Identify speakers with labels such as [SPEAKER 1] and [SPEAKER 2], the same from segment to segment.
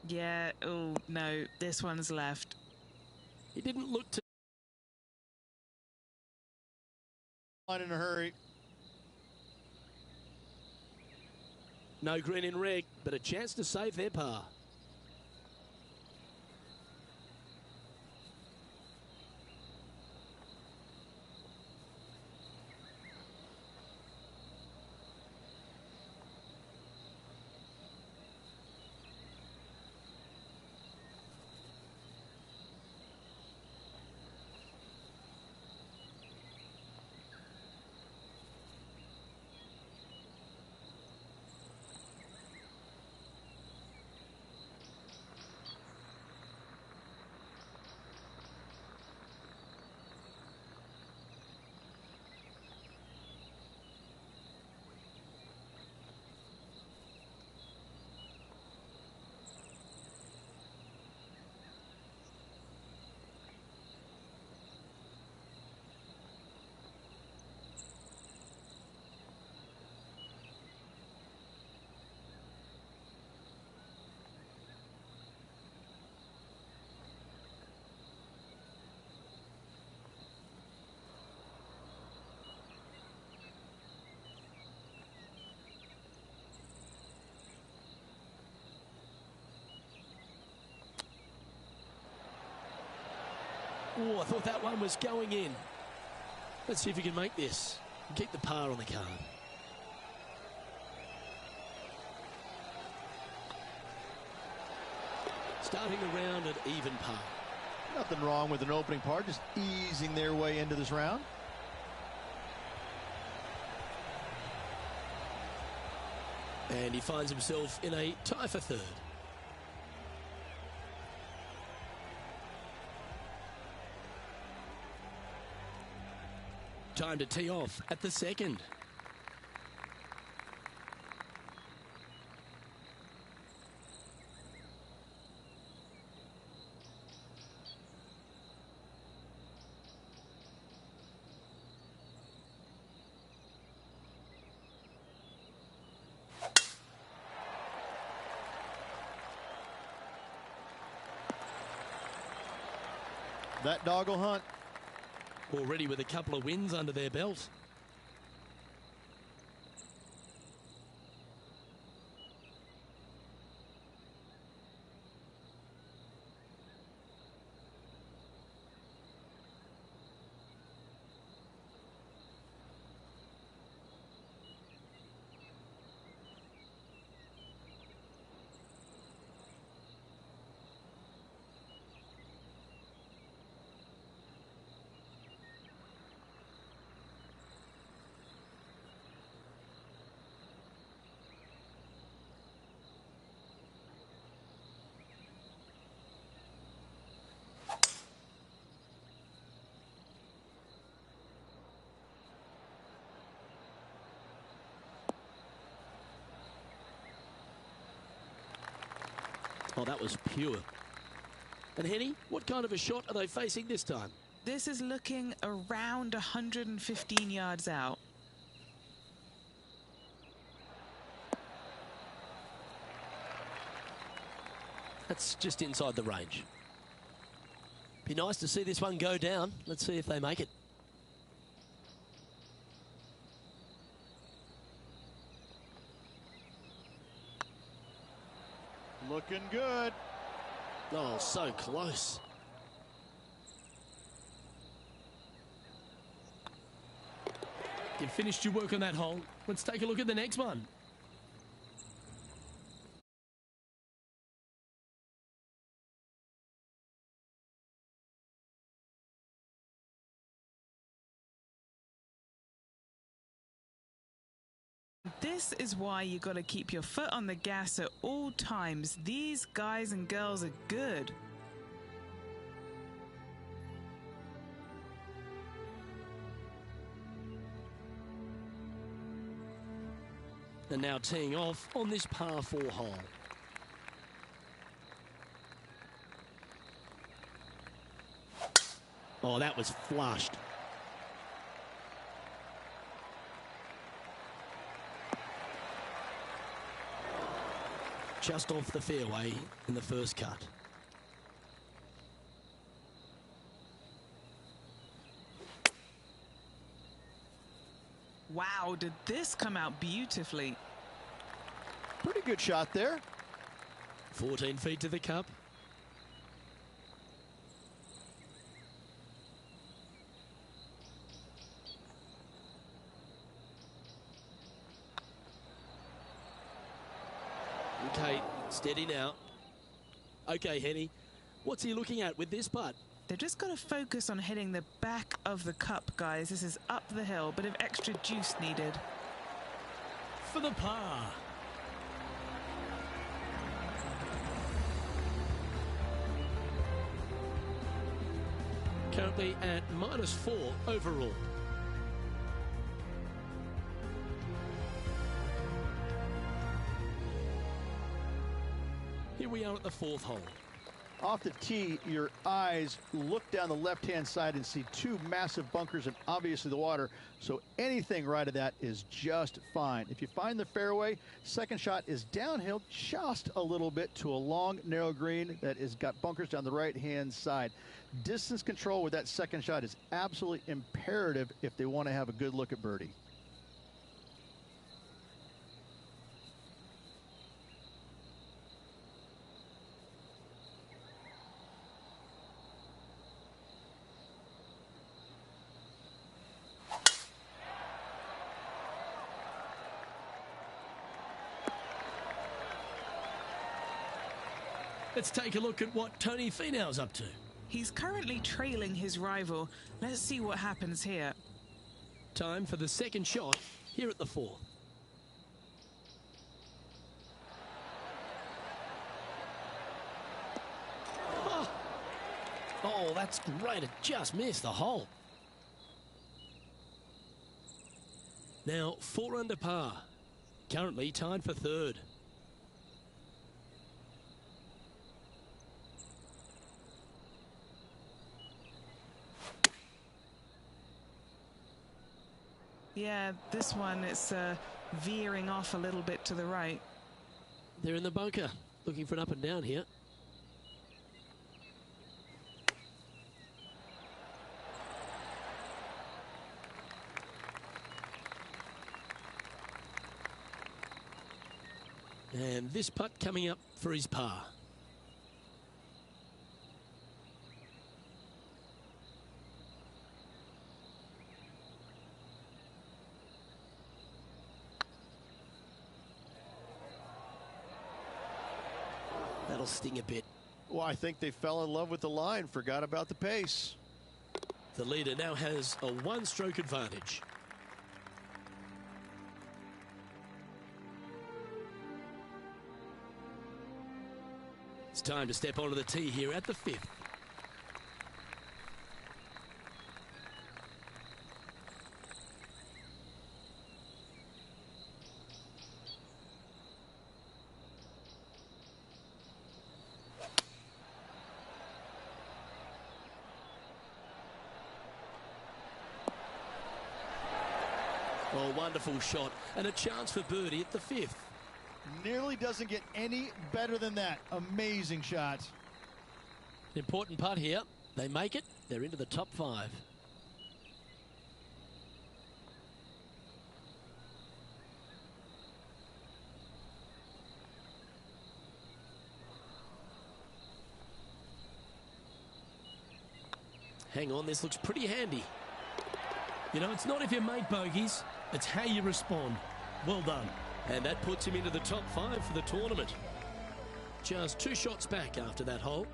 [SPEAKER 1] Yeah, oh no, this one's left.
[SPEAKER 2] He didn't look to
[SPEAKER 3] in a hurry.
[SPEAKER 2] no green in red, but a chance to save their par. Oh, I thought that one was going in. Let's see if we can make this. Keep the par on the card. Starting the round at even par.
[SPEAKER 3] Nothing wrong with an opening par, just easing their way into this round.
[SPEAKER 2] And he finds himself in a tie for third. Time to tee off at the second.
[SPEAKER 3] That dog will hunt.
[SPEAKER 2] Already with a couple of wins under their belt. Oh, that was pure. And Henny, what kind of a shot are they facing this time?
[SPEAKER 1] This is looking around 115 yards out.
[SPEAKER 2] That's just inside the range. Be nice to see this one go down. Let's see if they make it.
[SPEAKER 3] Looking good.
[SPEAKER 2] Oh, so close. You've finished your work on that hole. Let's take a look at the next one.
[SPEAKER 1] This is why you got to keep your foot on the gas at all times. These guys and girls are good.
[SPEAKER 2] And now teeing off on this par 4 hole. Oh, that was flushed. just off the fairway in the first cut.
[SPEAKER 1] Wow, did this come out beautifully?
[SPEAKER 3] Pretty good shot there.
[SPEAKER 2] 14 feet to the cup. Okay, steady now. Okay, Henny, what's he looking at with this putt?
[SPEAKER 1] They've just got to focus on hitting the back of the cup, guys. This is up the hill, bit of extra juice needed.
[SPEAKER 2] For the par. Currently at -4 overall. Here we are at the 4th hole.
[SPEAKER 3] Off the tee, your eyes look down the left-hand side and see two massive bunkers and obviously the water. So anything right of that is just fine. If you find the fairway, second shot is downhill just a little bit to a long, narrow green that has got bunkers down the right-hand side. Distance control with that second shot is absolutely imperative if they want to have a good look at birdie.
[SPEAKER 2] Let's take a look at what Tony Finau's up to.
[SPEAKER 1] He's currently trailing his rival. Let's see what happens here.
[SPEAKER 2] Time for the second shot here at the 4th. Oh, that's great. It just missed the hole. Now 4 under par. Currently tied for 3rd.
[SPEAKER 1] Yeah, this one, it's veering off a little bit to the right.
[SPEAKER 2] They're in the bunker, looking for an up and down here. And this putt coming up for his par. That'll sting a bit.
[SPEAKER 3] Well, I think they fell in love with the line, forgot about the pace.
[SPEAKER 2] The leader now has a 1-stroke advantage. It's time to step onto the tee here at the 5th. Oh, wonderful shot and a chance for birdie at the 5th.
[SPEAKER 3] Nearly doesn't get any better than that. Amazing shot.
[SPEAKER 2] Important putt here. They make it. They're into the top 5. Hang on, this looks pretty handy. You know, it's not if you make bogeys, it's how you respond. Well done. And that puts him into the top 5 for the tournament. Just 2 shots back after that hole.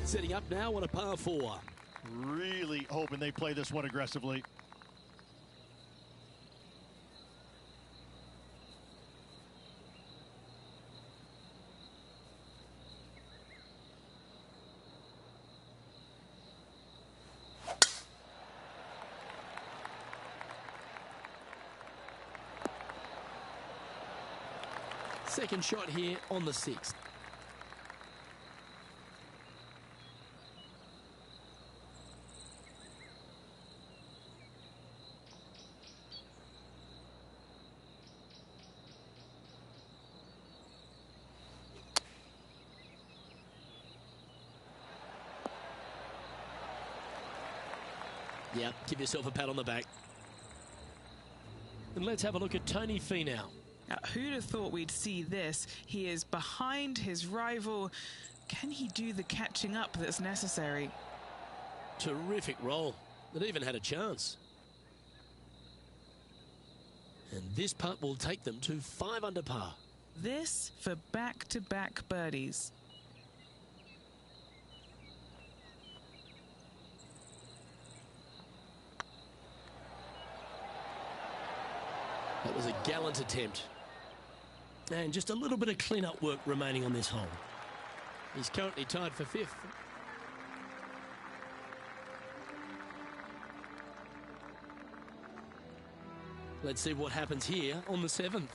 [SPEAKER 2] Setting up now on a par 4.
[SPEAKER 3] Really hoping they play this one aggressively.
[SPEAKER 2] Second shot here on the 6th. Yeah, give yourself a pat on the back. And let's have a look at Tony Finau.
[SPEAKER 1] Who'd have thought we'd see this? He is behind his rival. Can he do the catching up that's necessary?
[SPEAKER 2] Terrific roll. It even had a chance. And this putt will take them to 5 under par.
[SPEAKER 1] This for back-to-back birdies.
[SPEAKER 2] That was a gallant attempt. And just a little bit of clean-up work remaining on this hole. He's currently tied for 5th. Let's see what happens here on the 7th.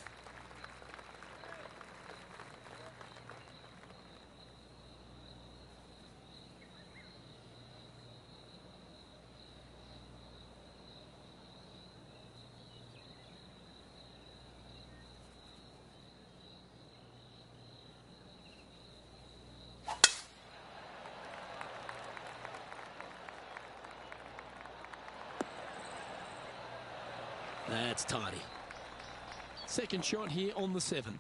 [SPEAKER 2] That's tidy. Second shot here on the 7th.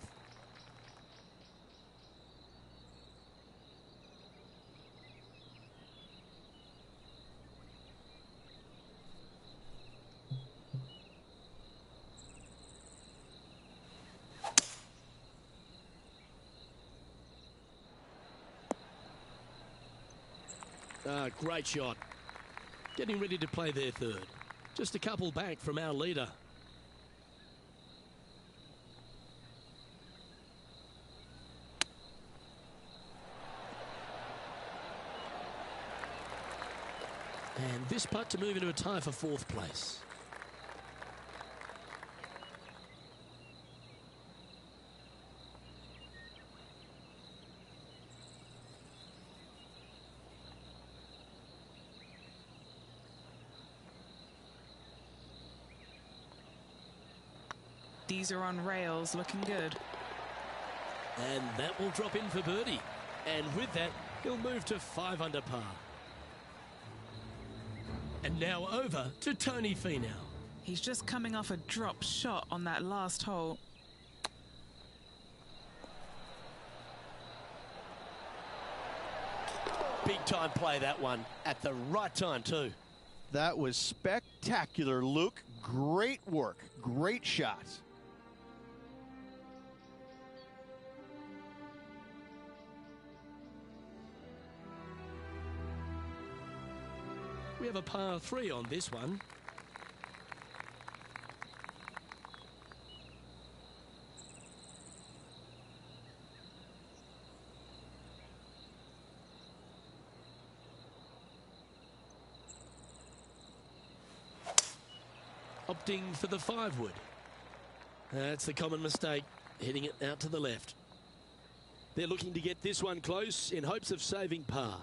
[SPEAKER 2] Great shot. Getting ready to play their third. Just a couple back from our leader. And this putt to move into a tie for 4th place.
[SPEAKER 1] These are on rails, looking good.
[SPEAKER 2] And that will drop in for birdie. And with that, he'll move to 5 under par. And now over to Tony Finau.
[SPEAKER 1] He's just coming off a drop shot on that last hole.
[SPEAKER 2] Big time play, that one, at the right time too.
[SPEAKER 3] That was spectacular, Luke. Great work. Great shot.
[SPEAKER 2] We have a par 3 on this one. Opting for the 5-wood. That's the common mistake, hitting it out to the left. They're looking to get this one close in hopes of saving par.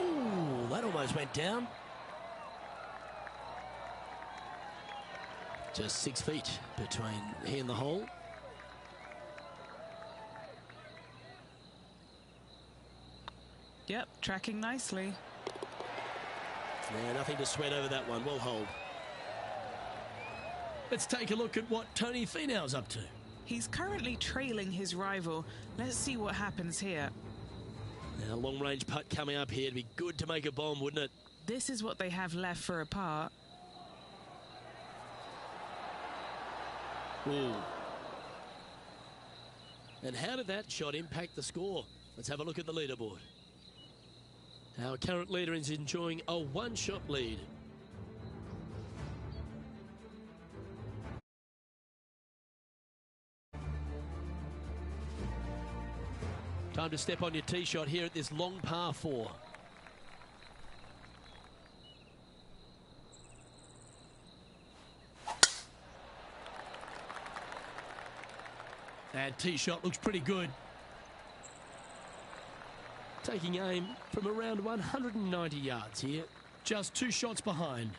[SPEAKER 2] Ooh, that almost went down. Just 6 feet between he and the hole.
[SPEAKER 1] Yep, tracking nicely.
[SPEAKER 2] Yeah, nothing to sweat over that one. Well hold. Let's take a look at what Tony Finau's up to.
[SPEAKER 1] He's currently trailing his rival. Let's see what happens here.
[SPEAKER 2] Now, long-range putt coming up here. It'd be good to make a bomb, wouldn't it?
[SPEAKER 1] This is what they have left for a par.
[SPEAKER 2] Ooh. And how did that shot impact the score? Let's have a look at the leaderboard. Our current leader is enjoying a 1-shot lead. Time to step on your tee shot here at this long par 4. And tee shot looks pretty good. Taking aim from around 190 yards here. Just 2 shots behind.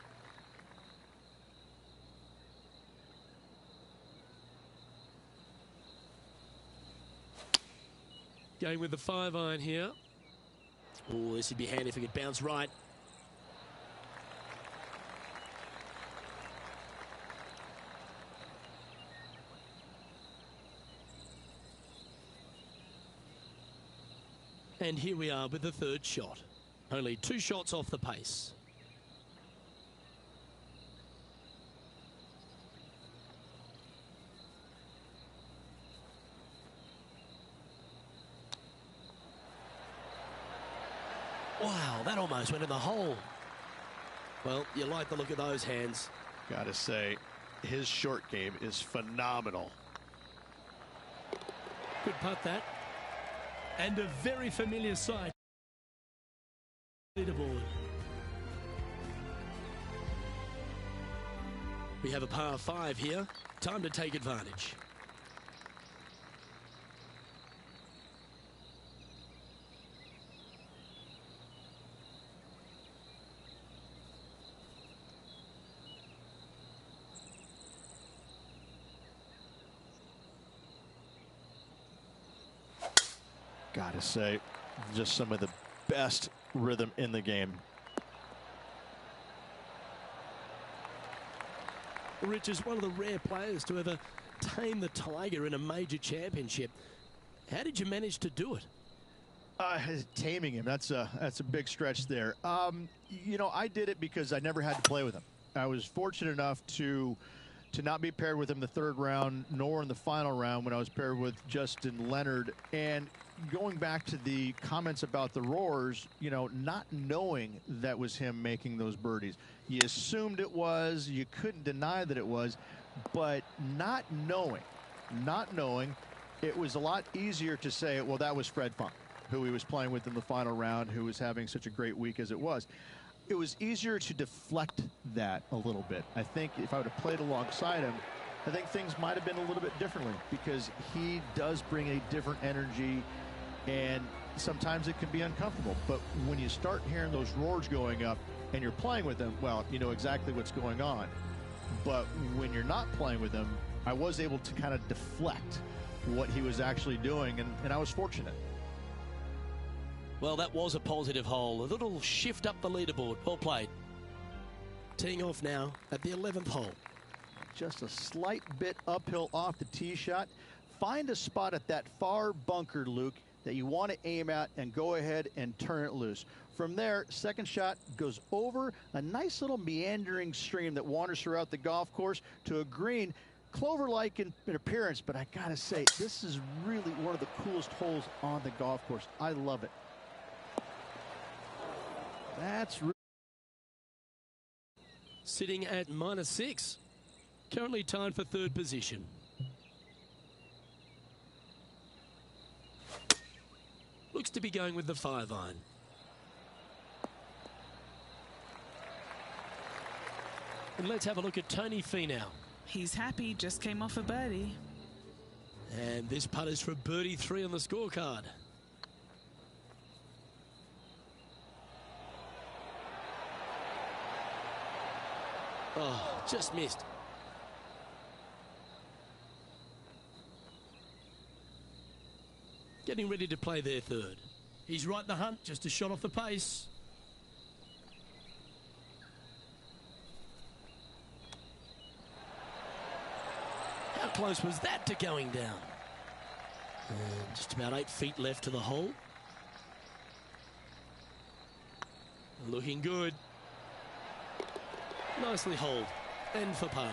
[SPEAKER 2] Going with the 5-iron here. Oh, this would be handy if it could bounce right. And here we are with the third shot. Only 2 shots off the pace. Wow, that almost went in the hole. Well, you like the look of those hands.
[SPEAKER 3] Gotta say, his short game is phenomenal.
[SPEAKER 2] Good putt, that. And a very familiar sight. Leaderboard. We have a par 5 here. Time to take advantage.
[SPEAKER 3] Gotta say, just some of the best rhythm in the game.
[SPEAKER 2] Rich is one of the rare players to ever tame the Tiger in a major championship. How did you manage to do it?
[SPEAKER 3] Taming him, that's a big stretch there. You know, I did it because I never had to play with him. I was fortunate enough to not be paired with him the 3rd round, nor in the final round when I was paired with Justin Leonard. And going back to the comments about the roars, you know, not knowing that was him making those birdies. You assumed it was, you couldn't deny that it was, but not knowing, it was a lot easier to say, well, that was Fred Funk, who he was playing with in the final round, who was having such a great week as it was. It was easier to deflect that a little bit. I think if I would have played alongside him, I think things might have been a little bit differently, because he does bring a different energy, and sometimes it can be uncomfortable. But when you start hearing those roars going up and you're playing with him, well, you know exactly what's going on. But when you're not playing with him, I was able to kind of deflect what he was actually doing, and I was fortunate.
[SPEAKER 2] Well, that was a positive hole. A little shift up the leaderboard. Well played. Teeing off now at the 11th hole.
[SPEAKER 3] Just a slight bit uphill off the tee shot. Find a spot at that far bunker, Luke, that you want to aim at and go ahead and turn it loose. From there, second shot goes over a nice little meandering stream that wanders throughout the golf course to a green, clover-like in appearance, but I gotta say, this is really one of the coolest holes on the golf course. I love it. That's
[SPEAKER 2] sitting at -6. Currently tied for 3rd position. Looks to be going with the 5-iron. And let's have a look at Tony Finau.
[SPEAKER 1] He's happy, just came off a birdie.
[SPEAKER 2] And this putt is for birdie 3 on the scorecard. Oh, just missed. Getting ready to play their 3rd. He's right in the hunt, just a shot off the pace. How close was that to going down? And just about 8 feet left to the hole. Looking good. Nicely holed, and for par.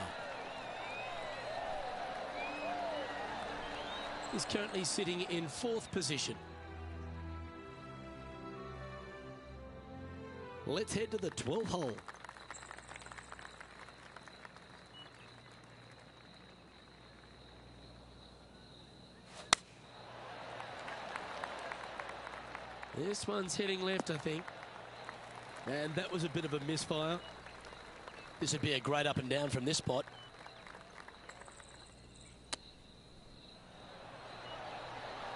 [SPEAKER 2] He's currently sitting in 4th position. Let's head to the 12th hole. This one's heading left, I think. And that was a bit of a misfire. This would be a great up and down from this spot.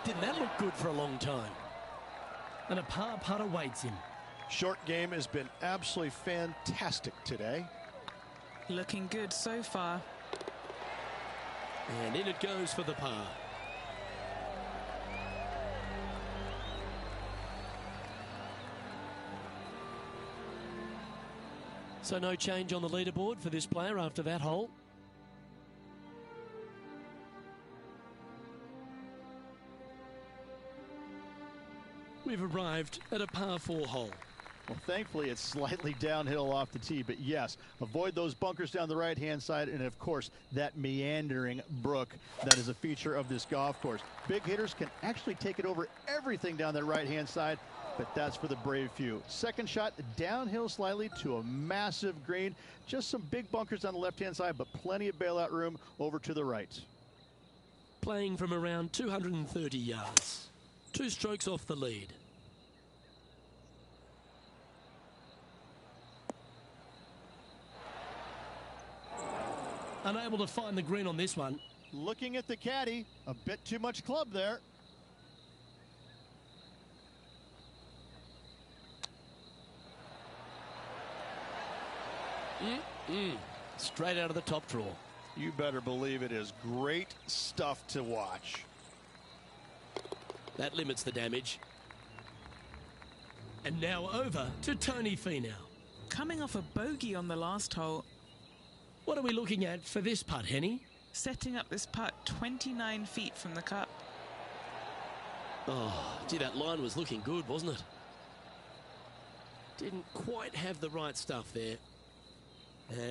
[SPEAKER 2] Didn't that look good for a long time? And a par putt awaits him.
[SPEAKER 3] short game has been absolutely fantastic today.
[SPEAKER 1] Looking good so far.
[SPEAKER 2] And in it goes for the par. So no change on the leaderboard for this player after that hole. We've arrived at a par 4 hole.
[SPEAKER 3] Well, thankfully, it's slightly downhill off the tee, but yes, avoid those bunkers down the right-hand side, and of course, that meandering brook that is a feature of this golf course. Big hitters can actually take it over everything down that right-hand side, but that's for the brave few. Second shot, downhill slightly to a massive green. Just some big bunkers on the left-hand side, but plenty of bailout room over to the right.
[SPEAKER 2] Playing from around 230 yards. 2 strokes off the lead. Unable to find the green on this one.
[SPEAKER 3] Looking at the caddy, a bit too much club there.
[SPEAKER 2] Straight out of the top drawer.
[SPEAKER 3] You better believe it is great stuff to watch.
[SPEAKER 2] That limits the damage. And now over to Tony Finau.
[SPEAKER 1] Coming off a bogey on the last hole.
[SPEAKER 2] What are we looking at for this putt, Henny?
[SPEAKER 1] Setting up this putt 29 feet from the cup.
[SPEAKER 2] Oh, gee, that line was looking good, wasn't it? Didn't quite have the right stuff there.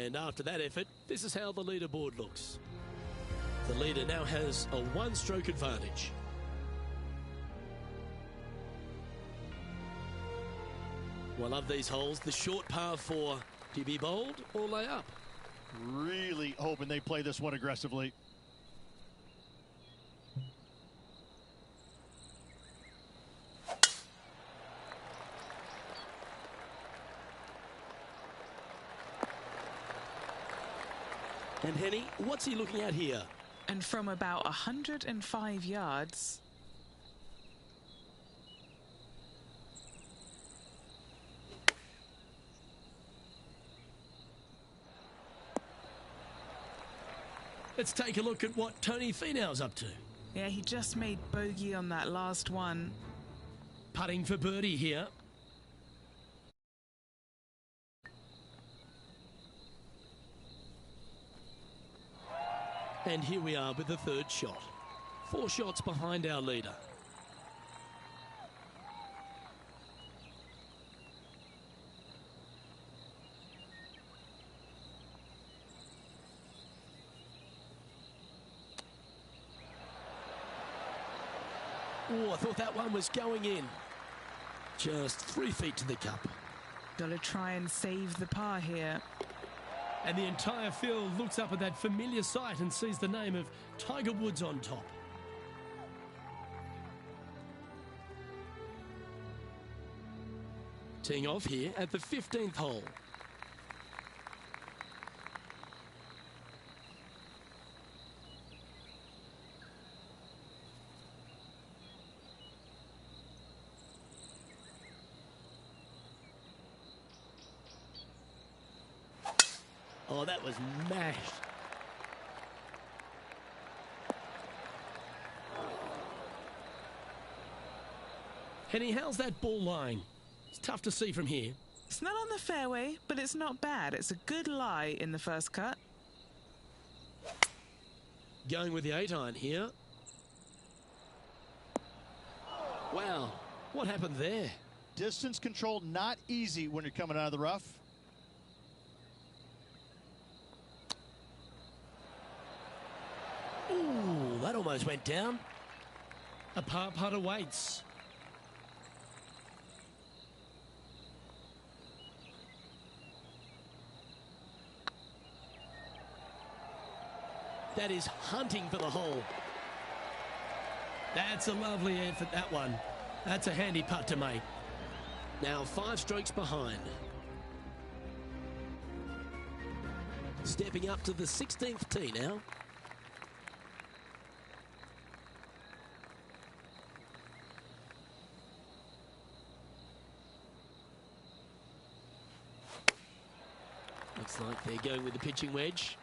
[SPEAKER 2] And after that effort, this is how the leaderboard looks. The leader now has a 1-stroke advantage. Well, of these holes, the short par 4. Do you be bold or lay up?
[SPEAKER 3] Really hoping they play this one aggressively.
[SPEAKER 2] And Henny, what's he looking at here?
[SPEAKER 1] And from about 105 yards.
[SPEAKER 2] Let's take a look at what Tony Finau's up to.
[SPEAKER 1] Yeah, he just made bogey on that last one.
[SPEAKER 2] Putting for birdie here. And here we are with the third shot. 4 shots behind our leader. Oh, I thought that one was going in. Just 3 feet to the cup.
[SPEAKER 1] Gotta try and save the par here.
[SPEAKER 2] And the entire field looks up at that familiar sight and sees the name of Tiger Woods on top. Teeing off here at the 15th hole. Oh, that was mashed. Henny, how's that ball lying? It's tough to see from here.
[SPEAKER 1] It's not on the fairway, but it's not bad. It's a good lie in the first cut.
[SPEAKER 2] Going with the 8-iron here. Wow, what happened there?
[SPEAKER 3] Distance control not easy when you're coming out of the rough.
[SPEAKER 2] Ooh, that almost went down. A par putt awaits. That is hunting for the hole. That's a lovely effort, that one. That's a handy putt to make. Now 5 strokes behind. Stepping up to the 16th tee now. Looks like they're going with the pitching wedge.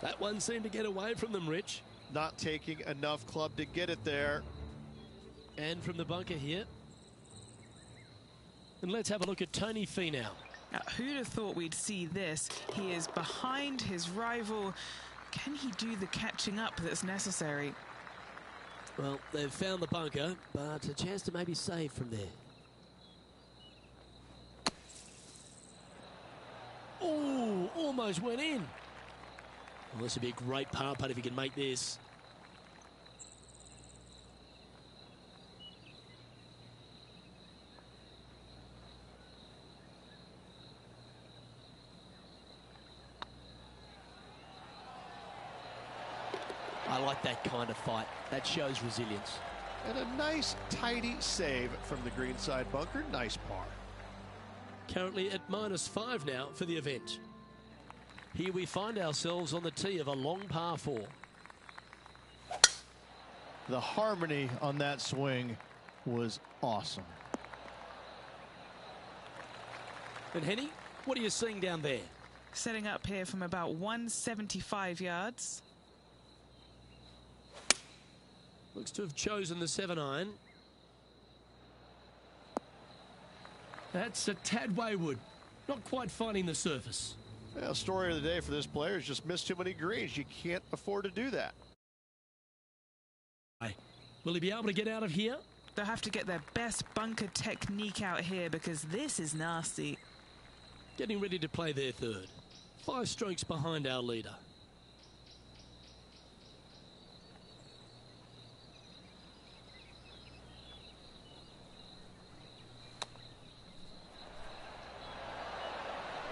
[SPEAKER 2] That one seemed to get away from them, Rich.
[SPEAKER 3] Not taking enough club to get it there.
[SPEAKER 2] And from the bunker here. And let's have a look at Tony Finau.
[SPEAKER 1] Now, who'd have thought we'd see this? He is behind his rival. Can he do the catching up that's necessary?
[SPEAKER 2] Well, they've found the bunker, but a chance to maybe save from there. Oh, almost went in. Well, this would be a great par putt if he can make this. I like that kind of fight. That shows resilience.
[SPEAKER 4] And a nice, tidy save from the greenside bunker. Nice par.
[SPEAKER 2] Currently at -5 now for the event. Here we find ourselves on the tee of a long par 4.
[SPEAKER 3] The harmony on that swing was awesome.
[SPEAKER 2] And Henny, what are you seeing down there?
[SPEAKER 1] Setting up here from about 175 yards.
[SPEAKER 2] Looks to have chosen the 7-iron. That's a tad wayward. Not quite finding the surface.
[SPEAKER 4] Well, story of the day for this player is just missed too many greens. You can't afford to do that.
[SPEAKER 2] Will he be able to get out of here?
[SPEAKER 1] They'll have to get their best bunker technique out here because this is nasty.
[SPEAKER 2] Getting ready to play their third. 5 strokes behind our leader.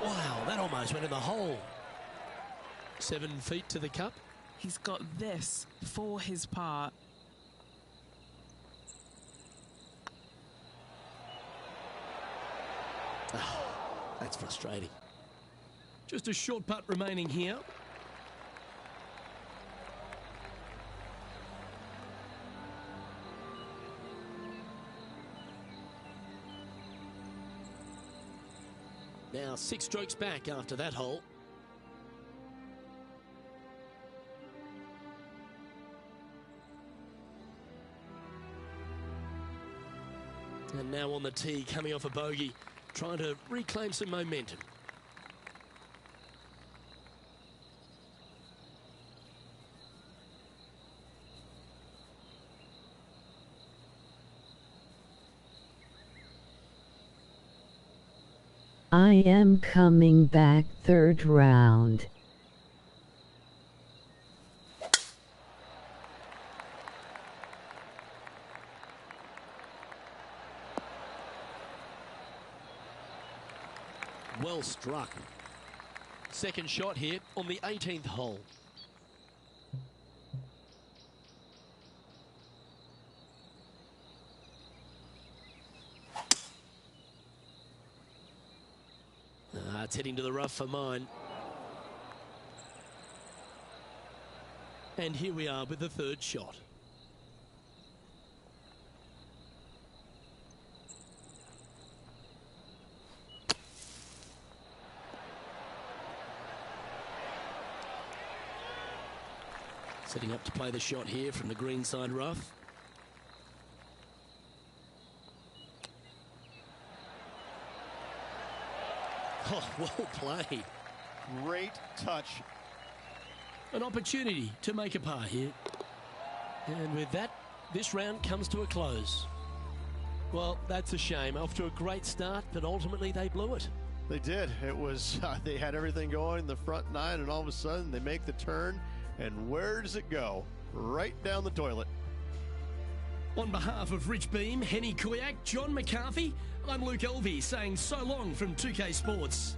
[SPEAKER 2] Wow, that almost went in the hole. 7 feet to the cup.
[SPEAKER 1] He's got this for his part.
[SPEAKER 2] Oh, that's frustrating. Just a short putt remaining here. Now 6 strokes back after that hole. And now on the tee, coming off a bogey, trying to reclaim some momentum.
[SPEAKER 5] I am coming back 3rd round.
[SPEAKER 2] Well struck. Second shot here on the 18th hole. It's heading to the rough for mine. And here we are with the 3rd shot. Setting up to play the shot here from the greenside rough. Oh, well played.
[SPEAKER 4] Great touch.
[SPEAKER 2] An opportunity to make a par here. And with that, this round comes to a close. Well, that's a shame. Off to a great start, but ultimately they blew it.
[SPEAKER 4] They did. It was, they had everything going in the front 9, and all of a sudden they make the turn. And where does it go? Right down the toilet.
[SPEAKER 2] On behalf of Rich Beam, Henny Kuyak, John McCarthy, I'm Luke Elvey saying so long from 2K Sports.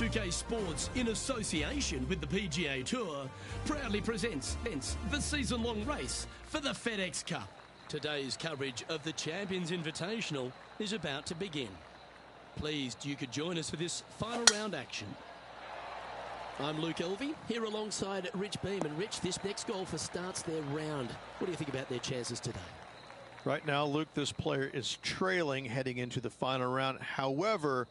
[SPEAKER 2] 2K Sports, in association with the PGA Tour, proudly presents the season-long race for the FedEx Cup. Today's coverage of the Champions Invitational is about to begin. Pleased you could join us for this final round action. I'm Luke Elvey, here alongside Rich Beam. And Rich, this next golfer starts their round. What do you think about their chances today?
[SPEAKER 4] Right now, Luke, this player is trailing heading into the final round. However,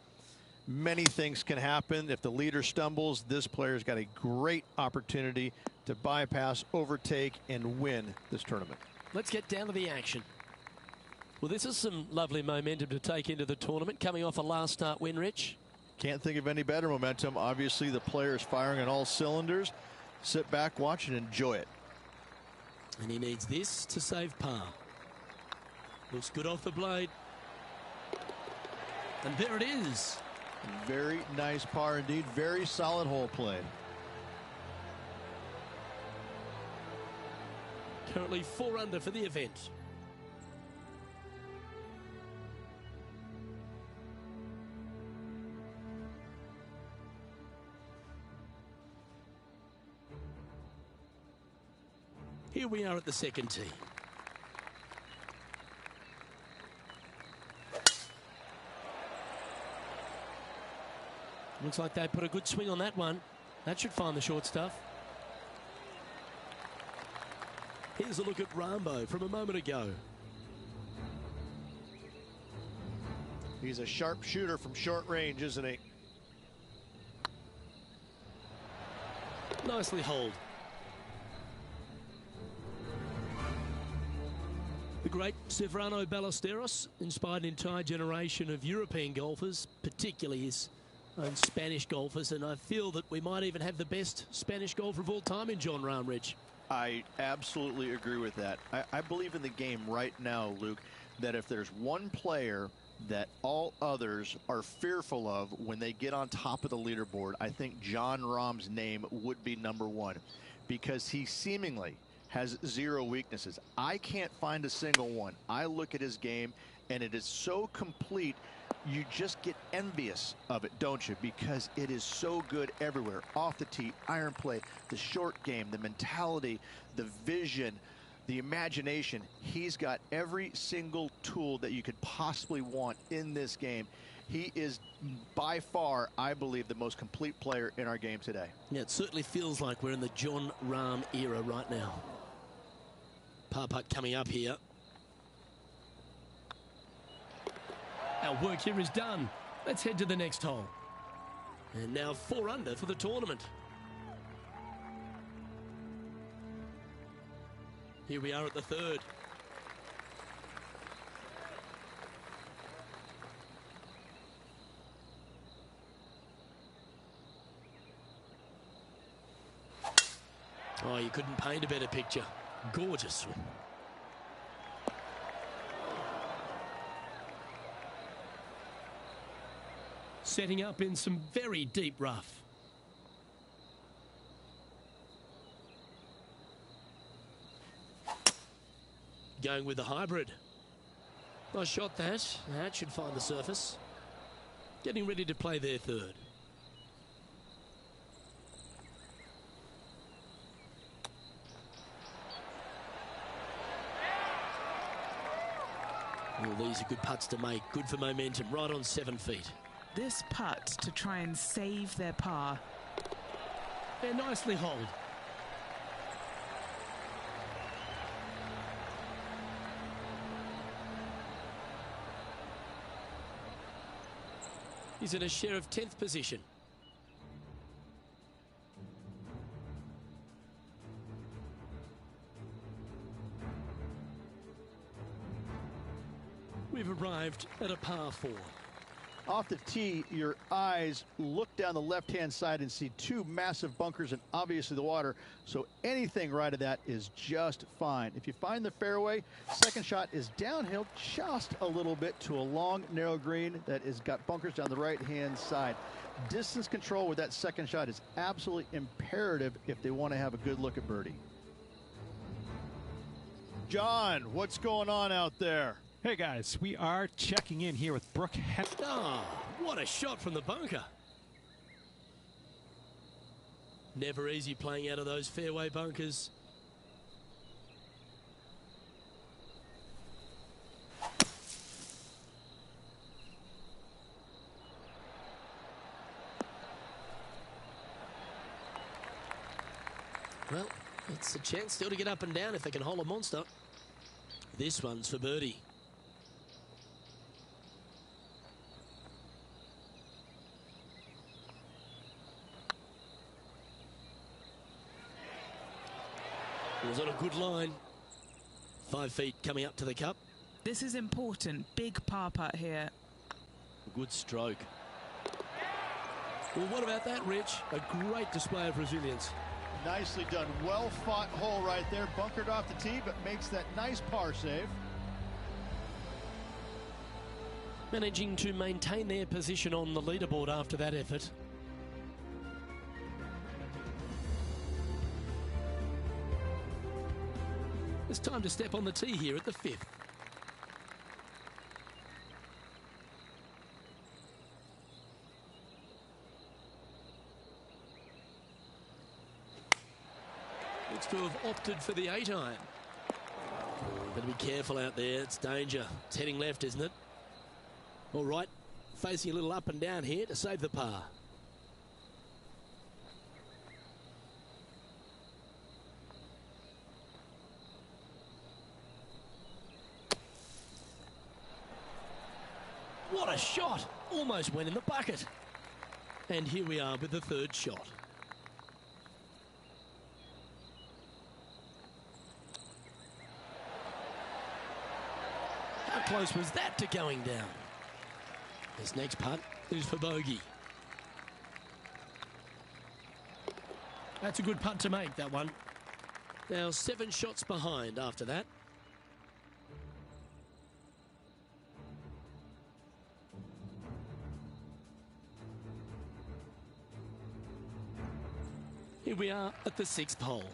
[SPEAKER 4] many things can happen. If the leader stumbles, this player's got a great opportunity to bypass, overtake, and win this tournament.
[SPEAKER 2] Let's get down to the action. Well, this is some lovely momentum to take into the tournament, coming off a last start win, Rich.
[SPEAKER 3] Can't think of any better momentum. Obviously, the player is firing on all cylinders. Sit back, watch, and enjoy it.
[SPEAKER 2] And he needs this to save par. Looks good off the blade. And there it is.
[SPEAKER 3] Very nice par indeed. Very solid hole play.
[SPEAKER 2] Currently 4 under for the event. Here we are at the second tee. Looks like they put a good swing on that one. That should find the short stuff. Here's a look at Rambo from a moment ago.
[SPEAKER 4] He's a sharp shooter from short range, isn't he?
[SPEAKER 2] Nicely holed. The great Severano Ballesteros inspired an entire generation of European golfers, particularly his own Spanish golfers, and I feel that we might even have the best Spanish golfer of all time in Jon Rahm, Rich.
[SPEAKER 3] I absolutely agree with that. I believe in the game right now, Luke, that if there's one player that all others are fearful of when they get on top of the leaderboard, I think Jon Rahm's name would be number one, because he seemingly has zero weaknesses. I can't find a single one. I look at his game, and it is so complete, you just get envious of it, don't you? Because it is so good everywhere. Off the tee, iron play, the short game, the mentality, the vision, the imagination. He's got every single tool that you could possibly want in this game. He is by far, I believe, the most complete player in our game today.
[SPEAKER 2] Yeah, it certainly feels like we're in the Jon Rahm era right now. Par putt coming up here. Our work here is done. Let's head to the next hole. And now 4 under for the tournament. Here we are at the third. Oh, you couldn't paint a better picture. Gorgeous swing. Setting up in some very deep rough. Going with the hybrid. Nice shot that. That should find the surface. Getting ready to play their third. Well, these are good putts to make. Good for momentum. Right on 7 feet.
[SPEAKER 1] This putt to try and save their par.
[SPEAKER 2] They're nicely holed. He's in a share of 10th position. We've arrived at a par 4.
[SPEAKER 3] Off the tee, your eyes look down the left-hand side and see 2 massive bunkers and obviously the water. So anything right of that is just fine. If you find the fairway, second shot is downhill just a little bit to a long, narrow green that has got bunkers down the right-hand side. Distance control with that second shot is absolutely imperative if they want to have a good look at birdie.
[SPEAKER 4] John, what's going on out there?
[SPEAKER 6] Hey guys, we are checking in here with Brooke.
[SPEAKER 2] Oh, what a shot from the bunker. Never easy playing out of those fairway bunkers. Well, it's a chance still to get up and down if they can hold a monster. This one's for birdie. It was on a good line. 5 feet coming up to the cup.
[SPEAKER 1] This is important. Big par putt here.
[SPEAKER 2] Good stroke. Well, what about that, Rich? A great display of resilience.
[SPEAKER 3] Nicely done. Well fought hole right there. Bunkered off the tee, but makes that nice par save.
[SPEAKER 2] Managing to maintain their position on the leaderboard after that effort. It's time to step on the tee here at the 5th. Looks to have opted for the 8-iron. Better be careful out there. It's danger. It's heading left, isn't it? All right. Facing a little up and down here to save the par. What a shot! Almost went in the bucket. And here we are with the 3rd shot. How close was that to going down? This next putt is for bogey. That's a good putt to make, that one. Now 7 shots behind after that. Here we are at the 6th hole.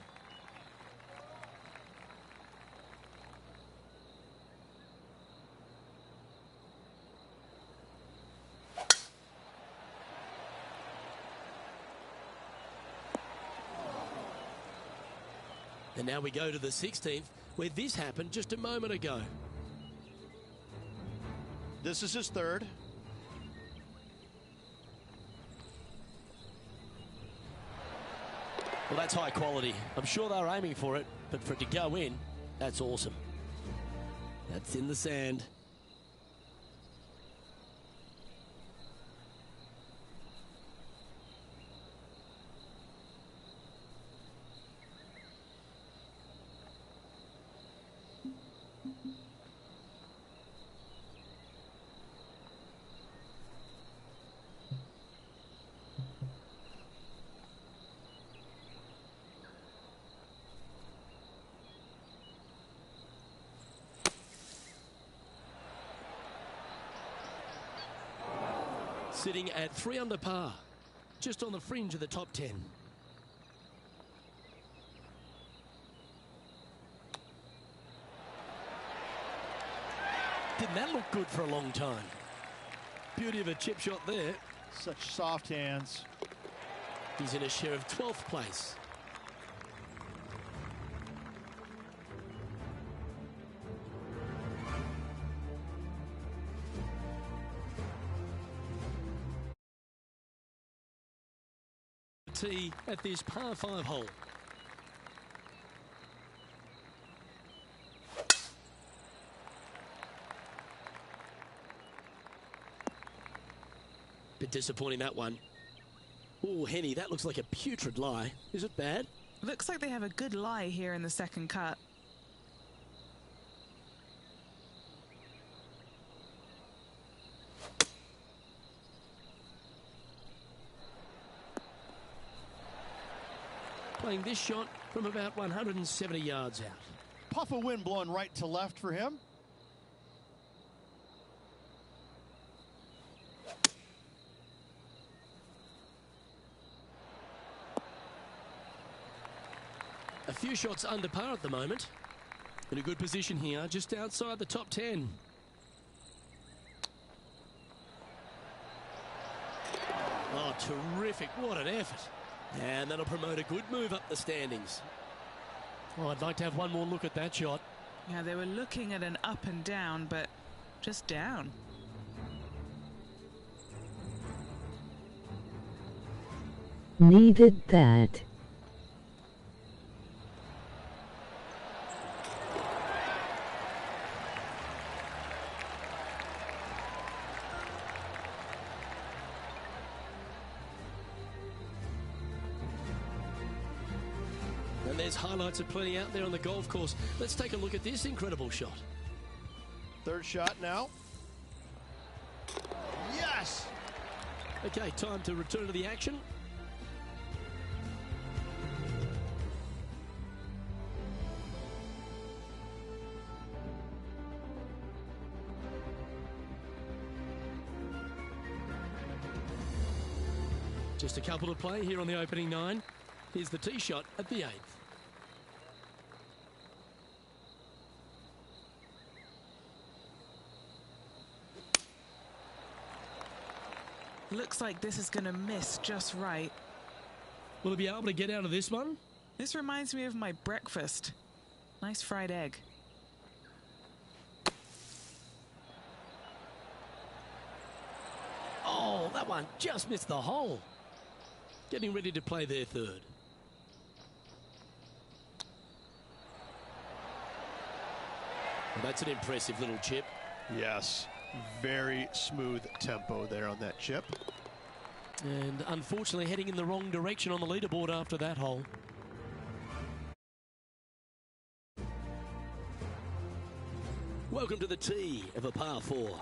[SPEAKER 2] And now we go to the 16th, where this happened just a moment ago.
[SPEAKER 3] This is his 3rd.
[SPEAKER 2] Well, that's high quality. I'm sure they're aiming for it, but for it to go in, that's awesome. That's in the sand. Sitting at 3 under par, just on the fringe of the top 10. Didn't that look good for a long time? Beauty of a chip shot there.
[SPEAKER 3] Such soft hands.
[SPEAKER 2] He's in a share of 12th place. Tee at this par 5 hole. Bit disappointing, that one. Oh, Henny, that looks like a putrid lie. Is it bad?
[SPEAKER 1] Looks like they have a good lie here in the 2nd cut.
[SPEAKER 2] Playing this shot from about 170 yards out.
[SPEAKER 3] Puff of wind blowing right to left for him.
[SPEAKER 2] A few shots under par at the moment. In a good position here, just outside the top 10. Oh, terrific. What an effort. And that'll promote a good move up the standings. Oh, I'd like to have one more look at that shot.
[SPEAKER 1] Yeah, they were looking at an up and down, but just down.
[SPEAKER 5] Needed that.
[SPEAKER 2] And there's highlights of plenty out there on the golf course. Let's take a look at this incredible shot.
[SPEAKER 4] Third shot now. Yes!
[SPEAKER 2] Okay, time to return to the action. Just a couple to play here on the opening 9. Here's the tee shot at the 8th.
[SPEAKER 1] Looks like this is going to miss just right.
[SPEAKER 2] Will he be able to get out of this one?
[SPEAKER 1] This reminds me of my breakfast. Nice fried egg.
[SPEAKER 2] Oh, that one just missed the hole. Getting ready to play their third. Well, that's an impressive little chip.
[SPEAKER 4] Yes, very smooth tempo there on that chip.
[SPEAKER 2] And unfortunately heading in the wrong direction on the leaderboard after that hole. Welcome to the tee of a par 4.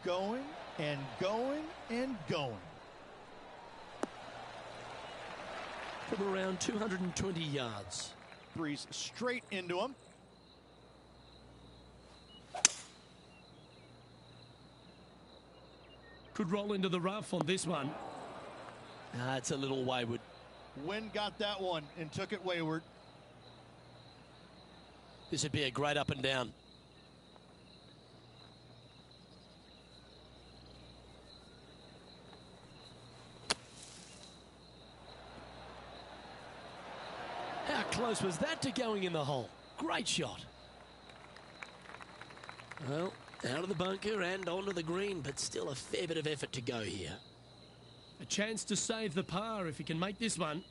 [SPEAKER 3] Going and going and going.
[SPEAKER 2] From around 220 yards.
[SPEAKER 3] Breeze straight into him.
[SPEAKER 2] Could roll into the rough on this one. It's a little wayward.
[SPEAKER 3] Wind got that one and took it wayward.
[SPEAKER 2] This would be a great up and down. How close was that to going in the hole? Great shot. Well, out of the bunker and onto the green, but still a fair bit of effort to go here. A chance to save the par if he can make this one.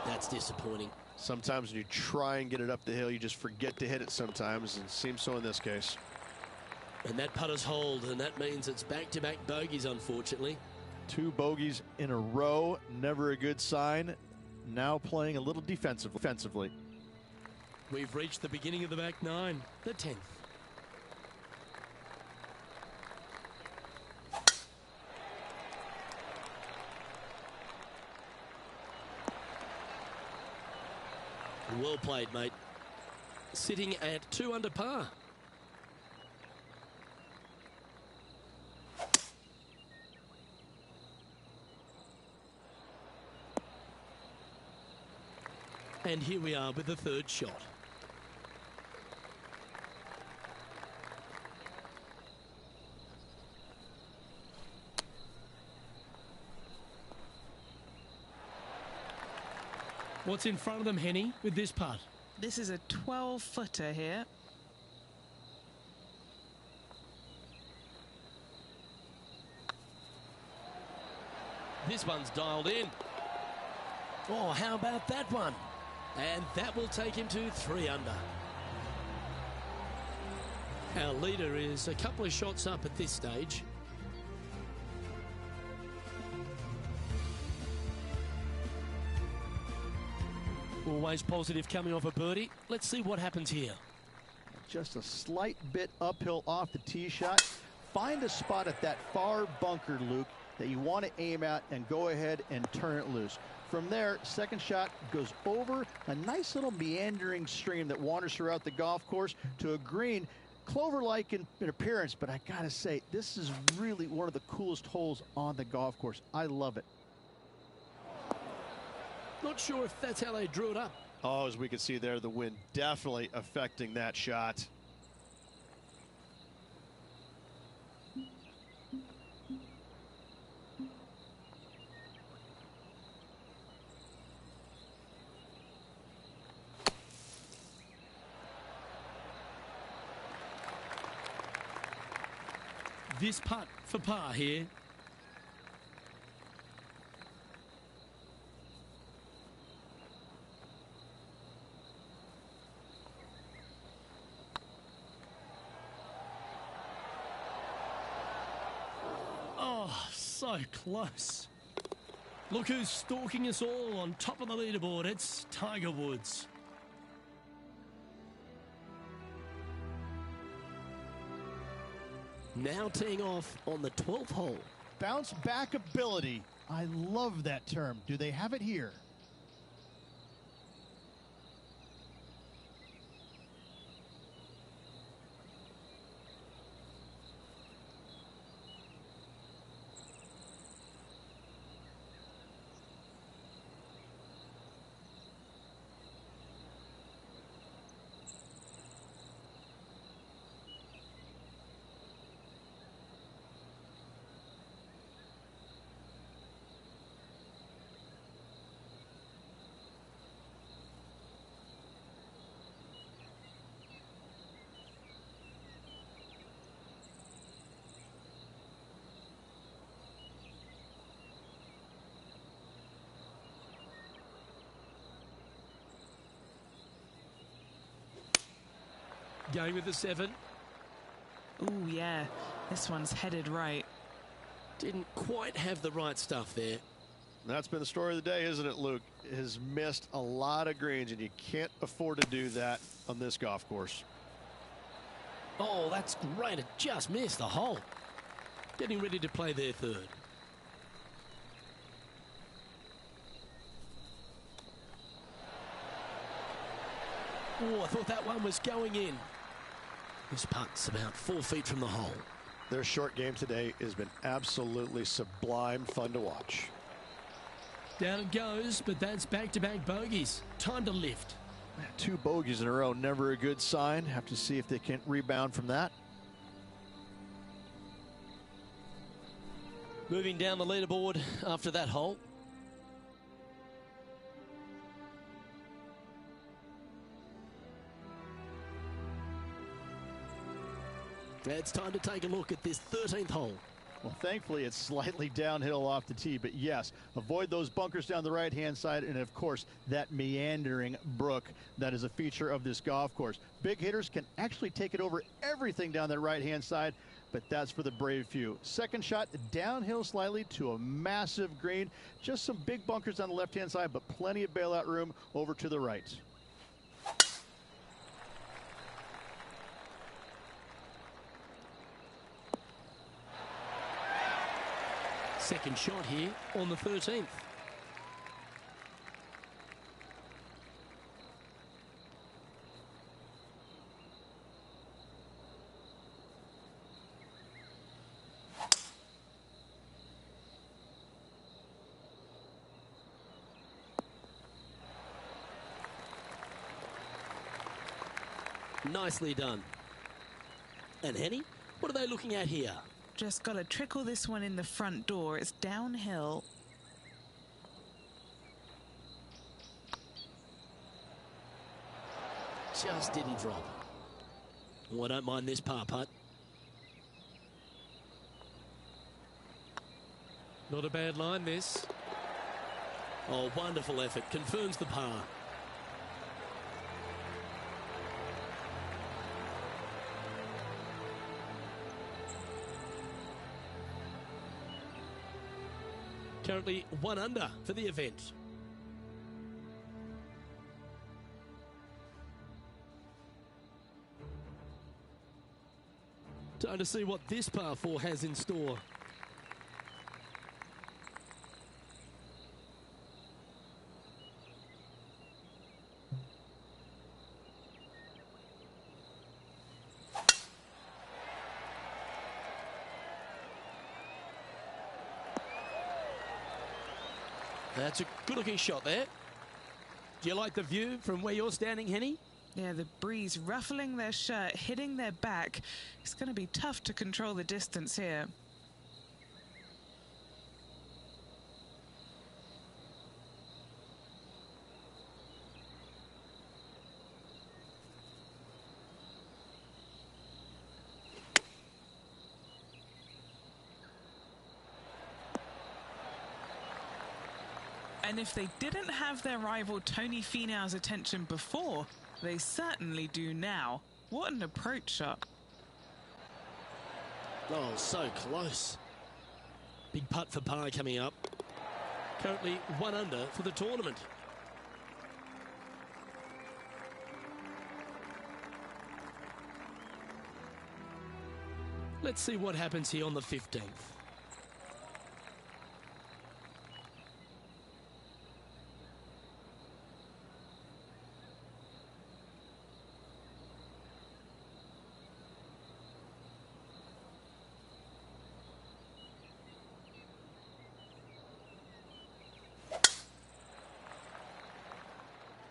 [SPEAKER 2] That's disappointing.
[SPEAKER 4] Sometimes when you try and get it up the hill, you just forget to hit it sometimes, and it seems so in this case.
[SPEAKER 2] And that putter's hold, and that means it's back-to-back bogeys, unfortunately.
[SPEAKER 3] 2 bogeys in a row, never a good sign. Now playing a little defensively.
[SPEAKER 2] We've reached the beginning of the back 9, the 10th. Well played, mate. Sitting at 2 under par. And here we are with the third shot. What's in front of them, Henny, with this putt?
[SPEAKER 1] This is a 12-footer here.
[SPEAKER 2] This one's dialed in. Oh, how about that one? And that will take him to 3 under. Our leader is a couple of shots up at this stage. Always positive coming off a birdie. Let's see what happens here.
[SPEAKER 3] Just a slight bit uphill off the tee shot. Find a spot at that far bunker, Luke, that you want to aim at and go ahead and turn it loose. From there, second shot goes over a nice little meandering stream that wanders throughout the golf course to a green, clover-like in appearance, but I gotta say, this is really one of the coolest holes on the golf course. I love it.
[SPEAKER 2] Not sure if that's how they drew it up.
[SPEAKER 4] Oh, as we can see there, the wind definitely affecting that shot.
[SPEAKER 2] This putt for par here. Oh, so close. Look who's stalking us all on top of the leaderboard. It's Tiger Woods. Now teeing off on the 12th hole.
[SPEAKER 3] Bounce back ability. I love that term. Do they have it here?
[SPEAKER 2] Going with the 7.
[SPEAKER 1] Ooh, yeah. This one's headed right.
[SPEAKER 2] Didn't quite have the right stuff there.
[SPEAKER 4] That's been the story of the day, isn't it, Luke? Has missed a lot of greens, and you can't afford to do that on this golf course.
[SPEAKER 2] Oh, that's great. It just missed the hole. Getting ready to play their third. Oh, I thought that one was going in. This putt's about 4 feet from the hole.
[SPEAKER 4] Their short game today has been absolutely sublime fun to watch.
[SPEAKER 2] Down it goes, but that's back-to-back bogeys. Time to lift.
[SPEAKER 4] 2 bogeys in a row, never a good sign. Have to see if they can rebound from that.
[SPEAKER 2] Moving down the leaderboard after that hole. It's time to take a look at this 13th hole.
[SPEAKER 3] Well, thankfully, it's slightly downhill off the tee, but yes, avoid those bunkers down the right-hand side, and of course, that meandering brook that is a feature of this golf course. Big hitters can actually take it over everything down that right-hand side, but that's for the brave few. Second shot, downhill slightly to a massive green. Just some big bunkers on the left-hand side, but plenty of bailout room over to the right.
[SPEAKER 2] Second shot here on the 13th. Nicely done. And Henny, what are they looking at here?
[SPEAKER 1] Just got to trickle this one in the front door. It's downhill.
[SPEAKER 2] Just didn't drop. Oh, I don't mind this par putt. Not a bad line, this. Oh, wonderful effort. Confirms the par. Currently 1 under for the event. Time to see what this par 4 has in store. That's a good-looking shot there. Do you like the view from where you're standing, Henny?
[SPEAKER 1] Yeah, the breeze ruffling their shirt, hitting their back. It's going to be tough to control the distance here. And if they didn't have their rival Tony Finau's attention before, they certainly do now. What an approach shot.
[SPEAKER 2] Oh, so close. Big putt for par coming up. Currently 1 under for the tournament. Let's see what happens here on the 15th.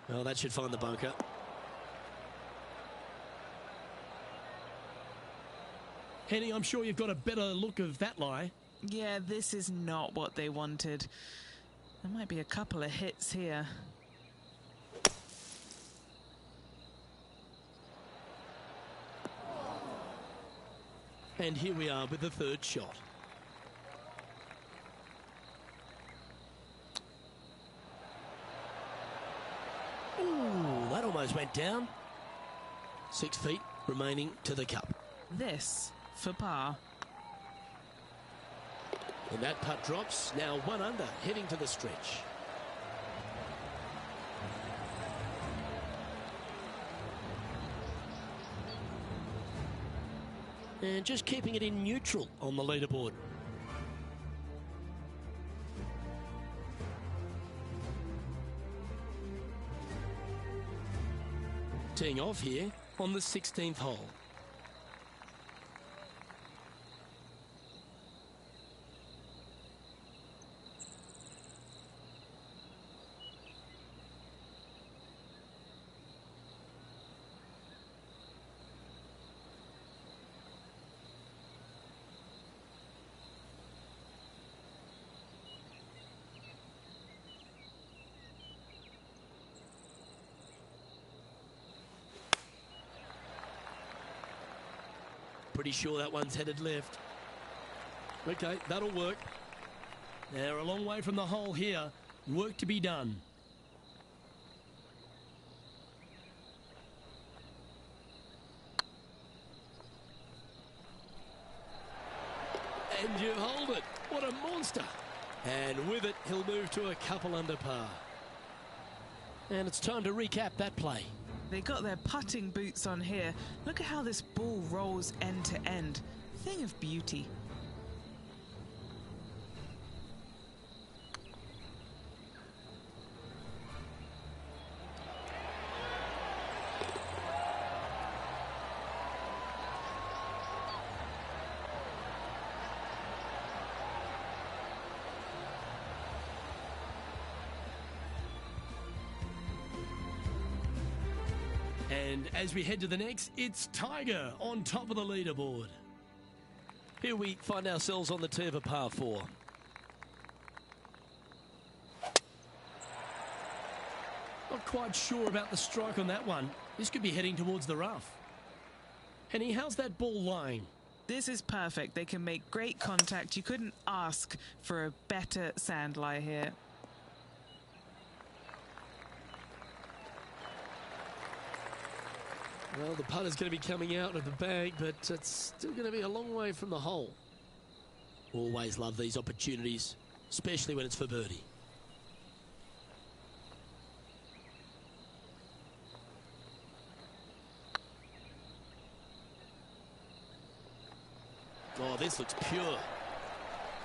[SPEAKER 2] Well, that should find the bunker. Henny, I'm sure you've got a better look of that lie.
[SPEAKER 1] Yeah, this is not what they wanted. There might be a couple of hits here.
[SPEAKER 2] And here we are with the 3rd shot. Ooh, that almost went down. 6 feet remaining to the cup.
[SPEAKER 1] This for par.
[SPEAKER 2] And that putt drops, now 1 under, heading to the stretch. And just keeping it in neutral on the leaderboard. Teeing off here on the 16th hole. Pretty sure that one's headed left. Okay, that'll work. They're a long way from the hole here. Work to be done. And you hold it. What a monster. And with it, he'll move to a couple under par. And it's time to recap that play.
[SPEAKER 1] They got their putting boots on here. Look at how this ball rolls end to end. Thing of beauty.
[SPEAKER 2] And as we head to the next, it's Tiger on top of the leaderboard. Here we find ourselves on the tee of a par 4. Not quite sure about the strike on that one. This could be heading towards the rough. Henny, how's that ball lying?
[SPEAKER 1] This is perfect. They can make great contact. You couldn't ask for a better sand lie here.
[SPEAKER 2] Well, the putter's going to be coming out of the bag, but it's still going to be a long way from the hole. Always love these opportunities, especially when it's for birdie. Oh, this looks pure.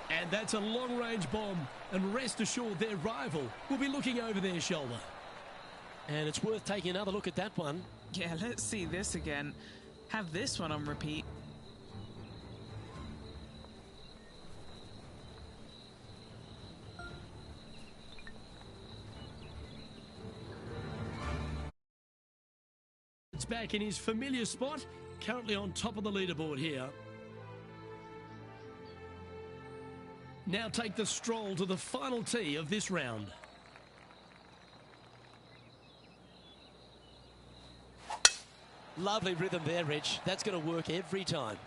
[SPEAKER 2] And that's a long-range bomb, and rest assured their rival will be looking over their shoulder. And it's worth taking another look at that one.
[SPEAKER 1] Yeah, let's see this again. Have this one on repeat.
[SPEAKER 2] It's back in his familiar spot, currently on top of the leaderboard here. Now take the stroll to the final tee of this round.
[SPEAKER 6] Lovely rhythm there, Rich. That's going to work every time.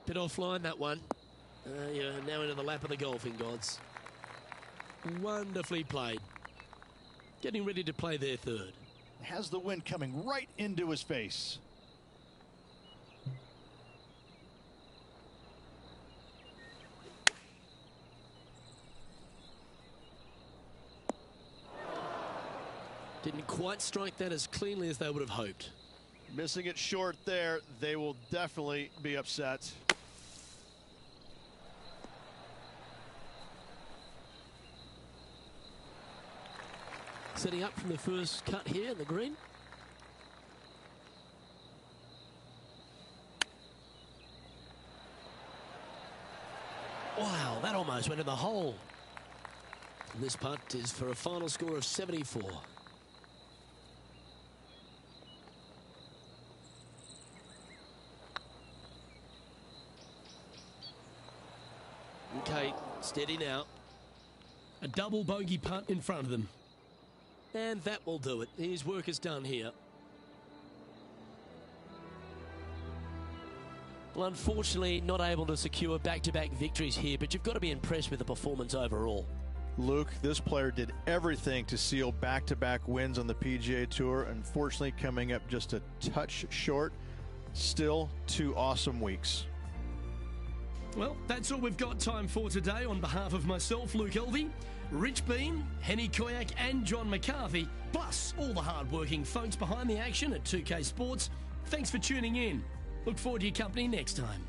[SPEAKER 2] Bit offline, that one. You're now into the lap of the golfing gods. Wonderfully played. Getting ready to play their third.
[SPEAKER 3] Has the wind coming right into his face.
[SPEAKER 2] Didn't quite strike that as cleanly as they would have hoped.
[SPEAKER 4] Missing it short there, they will definitely be upset.
[SPEAKER 2] Setting up from the first cut here in the green. Wow, that almost went in the hole. And this putt is for a final score of 74. Okay, steady now. A double bogey putt in front of them. And that will do it. His work is done here.
[SPEAKER 6] Well, unfortunately, not able to secure back-to-back victories here, but you've got to be impressed with the performance overall.
[SPEAKER 4] Luke, this player did everything to seal back-to-back wins on the PGA Tour. Unfortunately, coming up just a touch short. Still 2 awesome weeks.
[SPEAKER 2] Well, that's all we've got time for today. On behalf of myself, Luke Elvey, Rich Bean, Henny Koyak and John McCarthy, plus all the hard-working folks behind the action at 2K Sports, thanks for tuning in. Look forward to your company next time.